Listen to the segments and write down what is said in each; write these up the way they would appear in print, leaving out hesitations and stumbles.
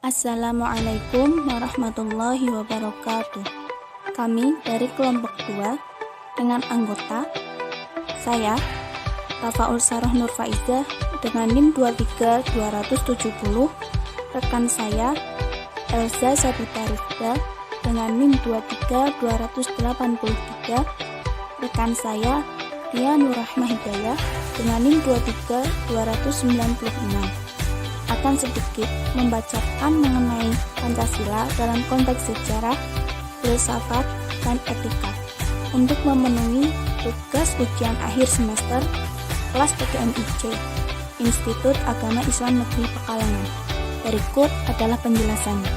Assalamualaikum warahmatullahi wabarakatuh. Kami dari kelompok 2 dengan anggota saya, Tafaul Saroh Nur Faizah dengan NIM 23270, rekan saya, Elza Sabita Rifda dengan NIM 23283, rekan saya, Dia Nurrahmah Hidayah dengan NIM 23296. Akan sedikit membacakan mengenai Pancasila dalam konteks sejarah, filsafat, dan etika untuk memenuhi tugas ujian akhir semester kelas PGMIC Institut Agama Islam Negeri Pekalongan. Berikut adalah penjelasannya.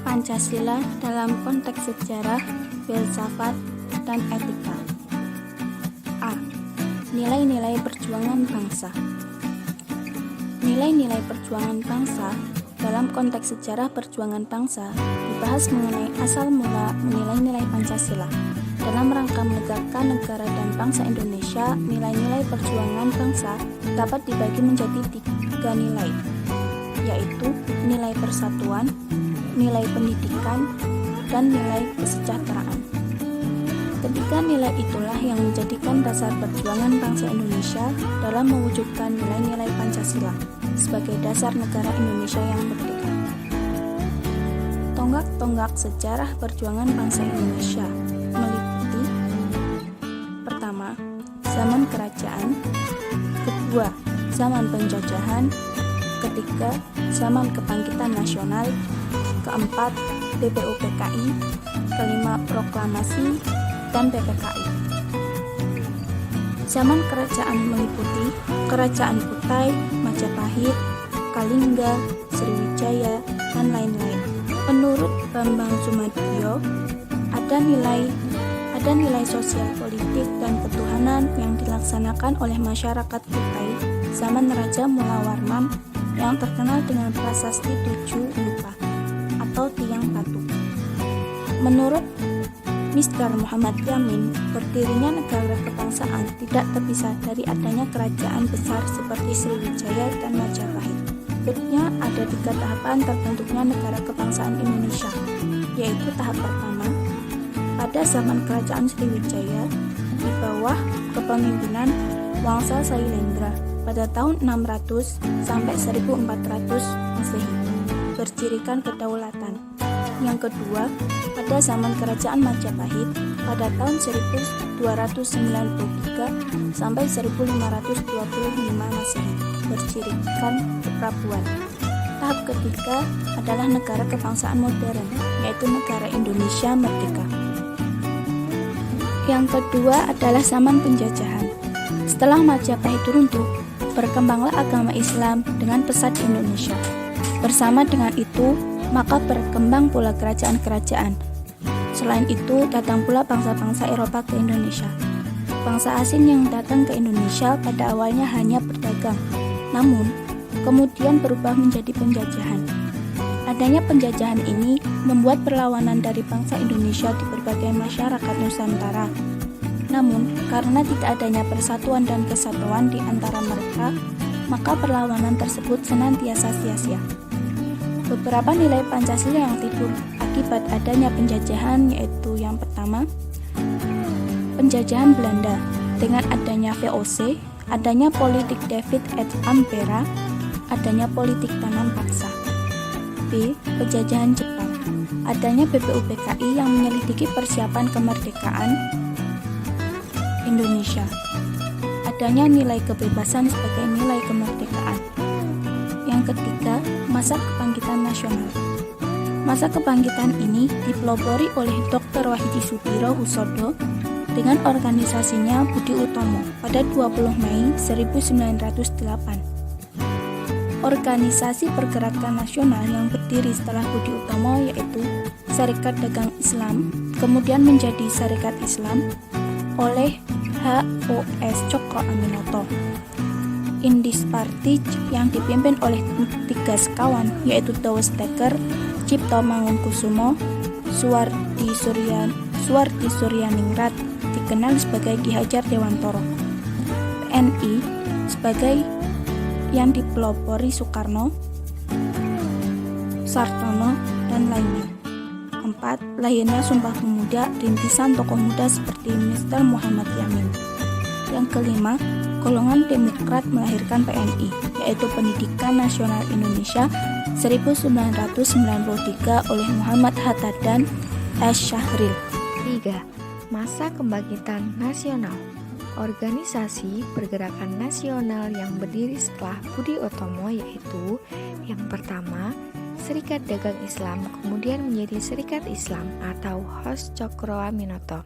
Pancasila dalam konteks sejarah, filsafat, dan etika. A. Nilai-nilai perjuangan bangsa. Nilai-nilai perjuangan bangsa dalam konteks sejarah perjuangan bangsa dibahas mengenai asal mula nilai-nilai Pancasila. Dalam rangka menegakkan negara dan bangsa Indonesia, nilai-nilai perjuangan bangsa dapat dibagi menjadi 3 nilai, yaitu nilai persatuan, nilai pendidikan, dan nilai kesejahteraan. Ketiga nilai itulah yang menjadikan dasar perjuangan bangsa Indonesia dalam mewujudkan nilai-nilai Pancasila sebagai dasar negara Indonesia yang merdeka. Tonggak-tonggak sejarah perjuangan bangsa Indonesia meliputi: pertama, zaman kerajaan; kedua, zaman penjajahan; ketiga, zaman kebangkitan nasional; keempat, BPUPKI; kelima, proklamasi dan PPKI. Zaman kerajaan meliputi Kerajaan Kutai, Majapahit, Kalingga, Sriwijaya, dan lain-lain. Menurut Bambang Sumadyo, ada nilai sosial politik dan ketuhanan yang dilaksanakan oleh masyarakat Kutai zaman Raja Mula Warman yang terkenal dengan prasasti 7 Lupa atau Tiang Batu. Menurut Mr. Muhammad Yamin, berdirinya negara kebangsaan tidak terpisah dari adanya kerajaan besar seperti Sriwijaya dan Majapahit. Berikutnya ada 3 tahapan terbentuknya negara kebangsaan Indonesia, yaitu tahap pertama, pada zaman kerajaan Sriwijaya di bawah kepemimpinan Wangsa Sailendra pada tahun 600 sampai 1400 Masehi, bercirikan kedaulatan. Yang kedua, pada zaman kerajaan Majapahit pada tahun 1293 sampai 1525 Masehi, bercirikan keprabuan. Tahap ketiga adalah negara kebangsaan modern, yaitu negara Indonesia merdeka. Yang kedua adalah zaman penjajahan. Setelah Majapahit runtuh, berkembanglah agama Islam dengan pesat di Indonesia. Bersama dengan itu, maka berkembang pula kerajaan-kerajaan. Selain itu, datang pula bangsa-bangsa Eropa ke Indonesia. Bangsa asing yang datang ke Indonesia pada awalnya hanya berdagang, namun kemudian berubah menjadi penjajahan. Adanya penjajahan ini membuat perlawanan dari bangsa Indonesia di berbagai masyarakat Nusantara. Namun, karena tidak adanya persatuan dan kesatuan di antara mereka, maka perlawanan tersebut senantiasa sia-sia. Beberapa nilai Pancasila yang timbul akibat adanya penjajahan yaitu yang pertama, penjajahan Belanda dengan adanya VOC, adanya politik David et Ampera, adanya politik tanam paksa. B. Penjajahan Jepang, adanya BPUPKI yang menyelidiki persiapan kemerdekaan Indonesia, adanya nilai kebebasan sebagai nilai kemerdekaan. Yang ketiga, masa kebangkitan nasional. Masa kebangkitan ini dipelopori oleh Dr. Wahidi Soedirohoesodo dengan organisasinya Budi Utomo pada 20 Mei 1908. Organisasi pergerakan nasional yang berdiri setelah Budi Utomo yaitu Serikat Dagang Islam, kemudian menjadi Serikat Islam oleh HOS Cokro Aminoto. Indis Party yang dipimpin oleh 3 sekawan yaitu Dowo Steker, Cipto Mangunkusumo, Suwardi Suryaningrat dikenal sebagai Ki Hajar Dewantoro. PNI sebagai yang dipelopori Soekarno, Sartono, dan lainnya. 4. Lahirnya Sumpah Pemuda, rintisan tokoh muda seperti Mr. Muhammad Yamin. Yang kelima, golongan Demokrat melahirkan PNI, yaitu Pendidikan Nasional Indonesia 1993 oleh Muhammad Hatta dan S. Syahril. 3. Masa Kebangkitan Nasional, organisasi pergerakan nasional yang berdiri setelah Budi Utomo, yaitu yang pertama, Serikat Dagang Islam, kemudian menjadi Serikat Islam atau Hos Cokro Aminoto.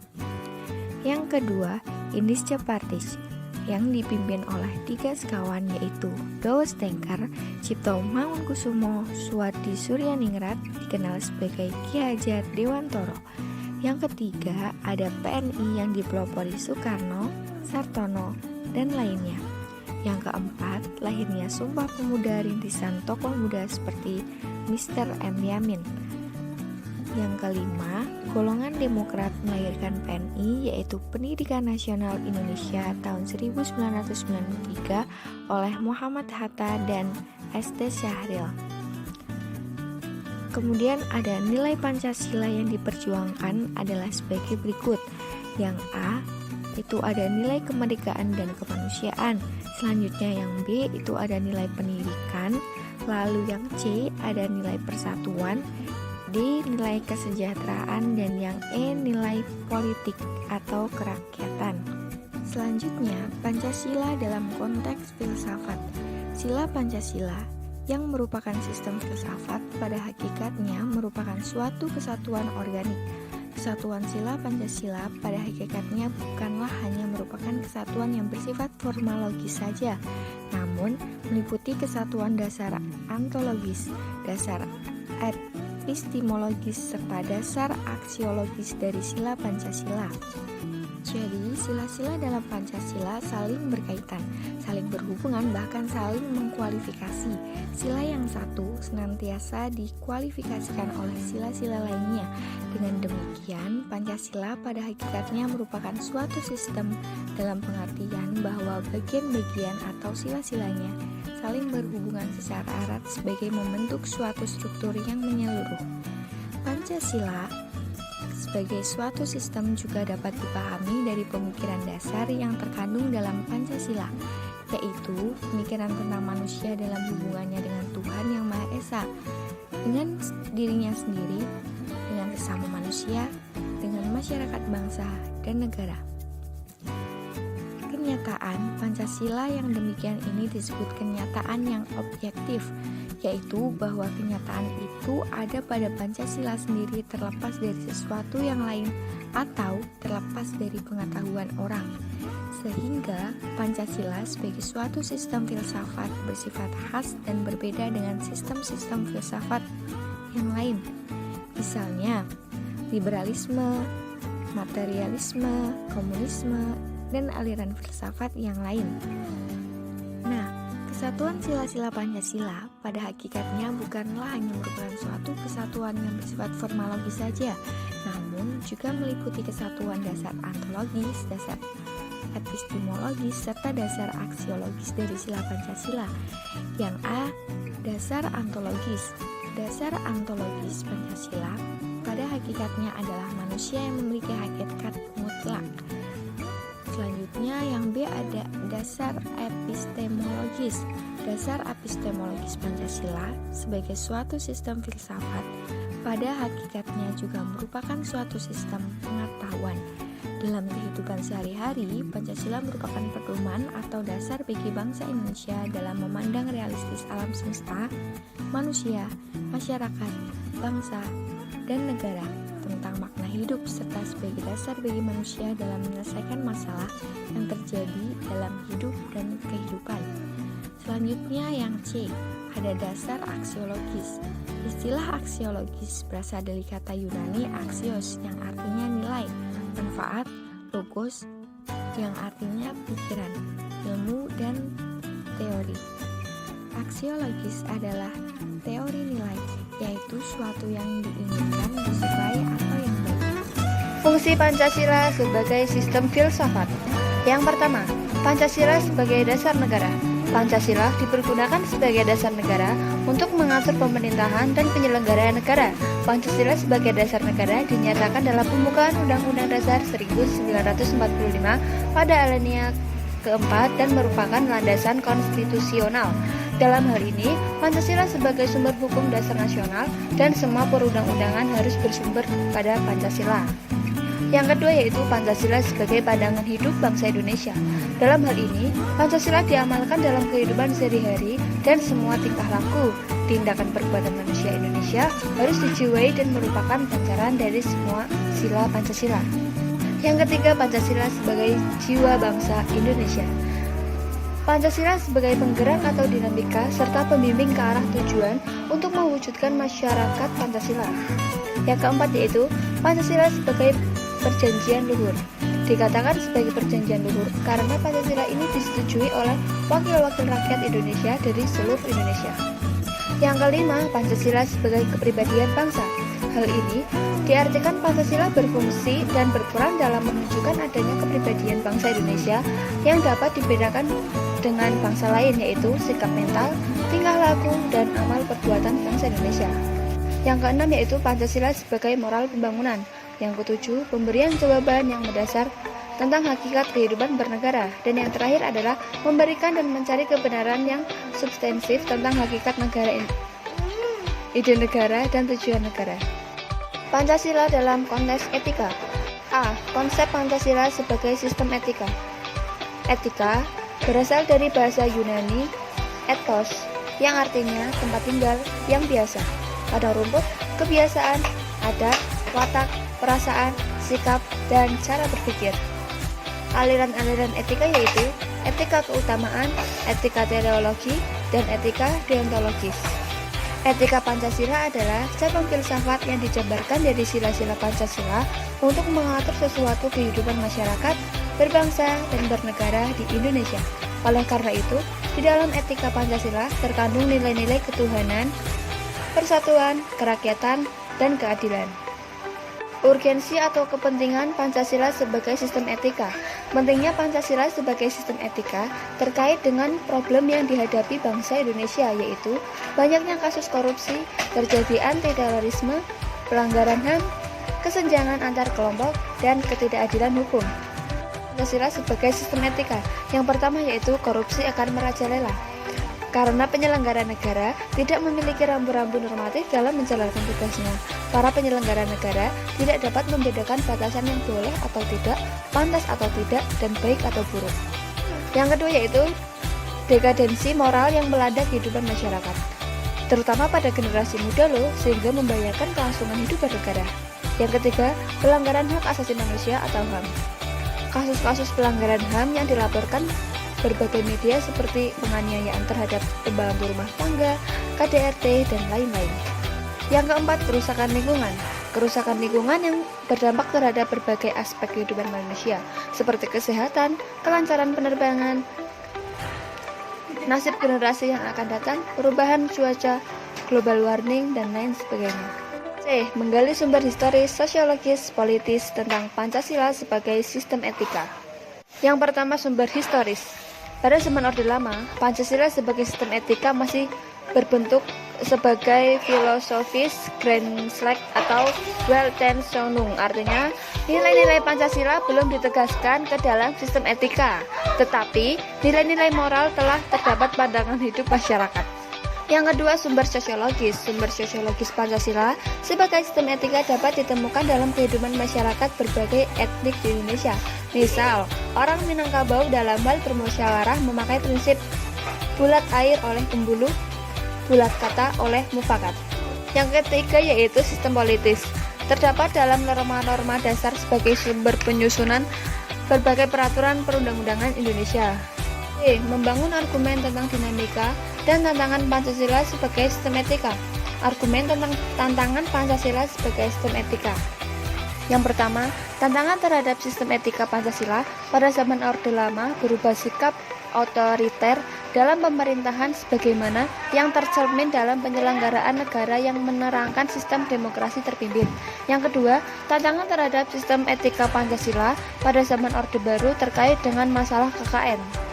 Yang kedua, Indische Partis, yang dipimpin oleh 3 sekawan, yaitu Dawes Tengkar, Cipto Mangunkusumo, Suwardi Suryaningrat, dikenal sebagai Ki Hajar Dewantoro. Yang ketiga, ada PNI yang dipelopori Soekarno, Sartono, dan lainnya. Yang keempat, lahirnya Sumpah Pemuda, rintisan tokoh muda seperti Mr. M. Yamin. Yang kelima, golongan Demokrat melahirkan PNI, yaitu Pendidikan Nasional Indonesia tahun 1993 oleh Muhammad Hatta dan S.T. Syahril. Kemudian ada nilai Pancasila yang diperjuangkan adalah sebagai berikut. Yang A, itu ada nilai kemerdekaan dan kemanusiaan. Selanjutnya yang B, itu ada nilai pendidikan. Lalu yang C, ada nilai persatuan. D, nilai kesejahteraan. Dan yang E, nilai politik atau kerakyatan. Selanjutnya, Pancasila dalam konteks filsafat. Sila Pancasila yang merupakan sistem filsafat pada hakikatnya merupakan suatu kesatuan organik. Kesatuan sila Pancasila pada hakikatnya bukanlah hanya merupakan kesatuan yang bersifat formalogis saja, namun meliputi kesatuan dasar ontologis, dasar epistemologis, serta dasar aksiologis dari sila Pancasila. Jadi, sila-sila dalam Pancasila saling berkaitan, saling berhubungan, bahkan saling mengkualifikasi. Sila yang satu senantiasa dikualifikasikan oleh sila-sila lainnya. Dengan demikian, Pancasila pada hakikatnya merupakan suatu sistem dalam pengertian bahwa bagian-bagian atau sila-silanya saling berhubungan secara erat sebagai membentuk suatu struktur yang menyeluruh. Pancasila sebagai suatu sistem juga dapat dipahami dari pemikiran dasar yang terkandung dalam Pancasila, yaitu pemikiran tentang manusia dalam hubungannya dengan Tuhan Yang Maha Esa, dengan dirinya sendiri, dengan sesama manusia, dengan masyarakat bangsa dan negara. Kenyataan Pancasila yang demikian ini disebut kenyataan yang objektif, yaitu bahwa kenyataan itu ada pada Pancasila sendiri terlepas dari sesuatu yang lain atau terlepas dari pengetahuan orang. Sehingga Pancasila sebagai suatu sistem filsafat bersifat khas dan berbeda dengan sistem-sistem filsafat yang lain. Misalnya, liberalisme, materialisme, komunisme, dan aliran filsafat yang lain. Nah, kesatuan sila-sila Pancasila pada hakikatnya bukanlah hanya merupakan suatu kesatuan yang bersifat formalogis saja, namun juga meliputi kesatuan dasar ontologis, dasar epistemologis, serta dasar aksiologis dari sila Pancasila. Yang A, dasar ontologis. Dasar ontologis Pancasila pada hakikatnya adalah manusia yang memiliki hakikat mutlak. Selanjutnya yang B ada dasar epistemologis. Dasar epistemologis Pancasila sebagai suatu sistem filsafat pada hakikatnya juga merupakan suatu sistem pengetahuan. Dalam kehidupan sehari-hari, Pancasila merupakan pedoman atau dasar bagi bangsa Indonesia dalam memandang realistis alam semesta, manusia, masyarakat, bangsa, dan negara, tentang makna hidup serta sebagai dasar bagi manusia dalam menyelesaikan masalah yang terjadi dalam hidup dan kehidupan. Selanjutnya yang C, ada dasar aksiologis. Istilah aksiologis berasal dari kata Yunani axios yang artinya nilai, manfaat, logos yang artinya pikiran, ilmu, dan teori. Aksiologis adalah teori nilai, yaitu suatu yang diinginkan, disukai, atau yang baik. Fungsi Pancasila sebagai sistem filsafat. Yang pertama, Pancasila sebagai dasar negara. Pancasila dipergunakan sebagai dasar negara untuk mengatur pemerintahan dan penyelenggaraan negara. Pancasila sebagai dasar negara dinyatakan dalam pembukaan Undang-Undang Dasar 1945 pada alinea keempat dan merupakan landasan konstitusional. Dalam hal ini, Pancasila sebagai sumber hukum dasar nasional dan semua perundang-undangan harus bersumber pada Pancasila. Yang kedua yaitu Pancasila sebagai pandangan hidup bangsa Indonesia. Dalam hal ini, Pancasila diamalkan dalam kehidupan sehari-hari dan semua tingkah laku. Tindakan perbuatan manusia Indonesia harus dijiwai dan merupakan pancaran dari semua sila Pancasila. Yang ketiga, Pancasila sebagai jiwa bangsa Indonesia. Pancasila sebagai penggerak atau dinamika serta pembimbing ke arah tujuan untuk mewujudkan masyarakat Pancasila. Yang keempat yaitu Pancasila sebagai perjanjian luhur. Dikatakan sebagai perjanjian luhur karena Pancasila ini disetujui oleh wakil-wakil rakyat Indonesia dari seluruh Indonesia. Yang kelima, Pancasila sebagai kepribadian bangsa. Hal ini diartikan Pancasila berfungsi dan berperan dalam menunjukkan adanya kepribadian bangsa Indonesia yang dapat dibedakan dengan bangsa lain, yaitu sikap mental, tingkah laku, dan amal perbuatan bangsa Indonesia. Yang keenam yaitu Pancasila sebagai moral pembangunan. Yang ketujuh, pemberian jawaban yang mendasar tentang hakikat kehidupan bernegara. Dan yang terakhir adalah memberikan dan mencari kebenaran yang substansif tentang hakikat negara, ide negara, dan tujuan negara. Pancasila dalam konteks etika. A. Konsep Pancasila sebagai sistem etika. Etika berasal dari bahasa Yunani ethos, yang artinya tempat tinggal yang biasa. Ada rumput, kebiasaan, adat, watak, perasaan, sikap, dan cara berpikir. Aliran-aliran etika yaitu etika keutamaan, etika teleologi, dan etika deontologis. Etika Pancasila adalah cabang filsafat yang dijabarkan dari sila-sila Pancasila untuk mengatur sesuatu kehidupan masyarakat, berbangsa, dan bernegara di Indonesia. Oleh karena itu, di dalam etika Pancasila terkandung nilai-nilai ketuhanan, persatuan, kerakyatan, dan keadilan. Urgensi atau kepentingan Pancasila sebagai sistem etika. Pentingnya Pancasila sebagai sistem etika terkait dengan problem yang dihadapi bangsa Indonesia, yaitu banyaknya kasus korupsi, terjadi anti-terorisme, pelanggaran HAM, kesenjangan antar kelompok, dan ketidakadilan hukum. Pancasila sebagai sistem etika. Yang pertama yaitu korupsi akan merajalela. Karena penyelenggara negara tidak memiliki rambu-rambu normatif dalam menjalankan tugasnya, para penyelenggara negara tidak dapat membedakan batasan yang boleh atau tidak, pantas atau tidak, dan baik atau buruk. Yang kedua yaitu dekadensi moral yang melanda kehidupan masyarakat, terutama pada generasi muda sehingga membahayakan kelangsungan hidup bernegara. Yang ketiga, pelanggaran hak asasi manusia atau HAM. Kasus-kasus pelanggaran HAM yang dilaporkan berbagai media seperti penganiayaan terhadap pembantu rumah tangga, KDRT, dan lain-lain. Yang keempat, kerusakan lingkungan. Kerusakan lingkungan yang berdampak terhadap berbagai aspek kehidupan manusia, seperti kesehatan, kelancaran penerbangan, nasib generasi yang akan datang, perubahan cuaca, global warming, dan lain sebagainya. C. Menggali sumber historis, sosiologis, politis tentang Pancasila sebagai sistem etika. Yang pertama, sumber historis. Pada zaman Orde Lama, Pancasila sebagai sistem etika masih berbentuk sebagai filosofis Grensleg atau Weltanschauung. Artinya, nilai-nilai Pancasila belum ditegaskan ke dalam sistem etika, tetapi nilai-nilai moral telah terdapat pandangan hidup masyarakat. Yang kedua, sumber sosiologis. Sumber sosiologis Pancasila sebagai sistem etika dapat ditemukan dalam kehidupan masyarakat berbagai etnik di Indonesia. Misal, orang Minangkabau dalam hal bermusyawarah memakai prinsip bulat air oleh pembuluh, bulat kata oleh mufakat. Yang ketiga yaitu sistem politis. Terdapat dalam norma-norma dasar sebagai sumber penyusunan berbagai peraturan perundang-undangan Indonesia. D. Membangun argumen tentang dinamika dan tantangan Pancasila sebagai sistem etika. Argumen tentang tantangan Pancasila sebagai sistem etika. Yang pertama, tantangan terhadap sistem etika Pancasila pada zaman Orde Lama berupa sikap otoriter dalam pemerintahan sebagaimana yang tercermin dalam penyelenggaraan negara yang menerangkan sistem demokrasi terpimpin. Yang kedua, tantangan terhadap sistem etika Pancasila pada zaman Orde Baru terkait dengan masalah KKN.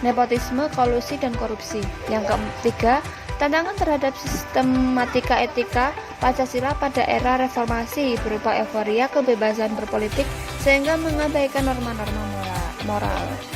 nepotisme, kolusi, dan korupsi. Yang ketiga, tantangan terhadap sistematika etika Pancasila pada era reformasi berupa euforia kebebasan berpolitik sehingga mengabaikan norma-norma moral.